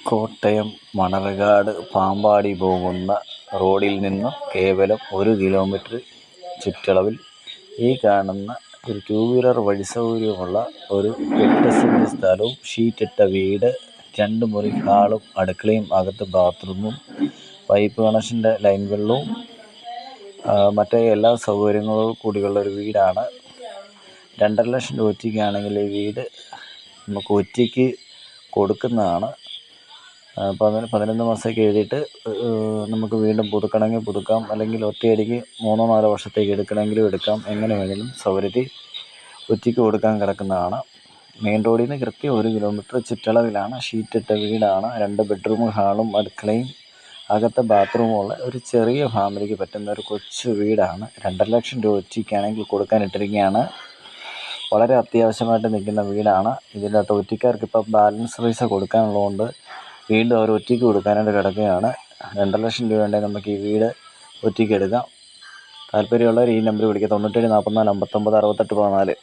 കോട്ടയം മണർകാട് പാമ്പാടി പോകുന്ന റോഡിൽ നിന്നും കേവലം 1 കിലോമീറ്റർ ചുറ്റളവിൽ ഈ കാണുന്ന ഒരു 2 വീലർ വഴി സൗകര്യമുള്ള ഒരു 8 സെൻറ് സ്ഥലവും ഷീറ്റിട്ട വീട്, 2 മുറി ഹാളും അടുക്കളയും അകത്ത് ബാത്റൂമും പൈപ്പ് കണക്ഷൻ്റെ ലൈൻ വെള്ളവും മറ്റേ എല്ലാ സൗകര്യങ്ങളോടും കൂടിയുള്ള ഒരു വീടാണ്. 2.5 ലക്ഷം രൂപ ഒറ്റയ്ക്കാണെങ്കിൽ ഈ വീട് നമുക്ക് ഒറ്റയ്ക്ക് കൊടുക്കുന്നതാണ്. 11 മാസത്തേക്ക് എഴുതിയിട്ട് നമുക്ക് വീണ്ടും പുതുക്കണമെങ്കിൽ പുതുക്കാം, അല്ലെങ്കിൽ ഒറ്റയടിക്ക് 3-4 വർഷത്തേക്ക് എടുക്കണമെങ്കിലും എടുക്കാം. എങ്ങനെ വേണമെങ്കിലും സൗകര്യത്തിൽ ഒറ്റയ്ക്ക് കൊടുക്കാൻ കിടക്കുന്നതാണ്. മെയിൻ റോഡിൽ നിന്ന് കൃത്യം 1 കിലോമീറ്റർ ചുറ്റളവിലാണ്. ഷീറ്റിട്ട വീടാണ്. 2 ബെഡ്റൂമും ഹാളും അടുക്കളയും അകത്തെ ബാത്റൂമുള്ള ഒരു ചെറിയ ഫാമിലിക്ക് പറ്റുന്ന ഒരു കൊച്ചു വീടാണ്. 2.5 ലക്ഷം രൂപ ഒറ്റയ്ക്കാണെങ്കിൽ കൊടുക്കാനിട്ടിരിക്കുകയാണ്. വളരെ അത്യാവശ്യമായിട്ട് നിൽക്കുന്ന വീടാണ്. ഇതിൻ്റെ അകത്ത് ഒറ്റയ്ക്കാർക്ക് ഇപ്പോൾ ബാലൻസ് പൈസ കൊടുക്കാനുള്ളതുകൊണ്ട് വീണ്ടും അവർ ഒറ്റയ്ക്ക് കൊടുക്കാനായിട്ട് കിടക്കുകയാണ്. 2.5 ലക്ഷം രൂപ ഉണ്ടെങ്കിൽ നമുക്ക് ഈ വീട് ഒറ്റയ്ക്ക് എടുക്കാം. താല്പര്യമുള്ളവർ ഈ നമ്പർ വിളിക്കുക: 97 44 59 68 14.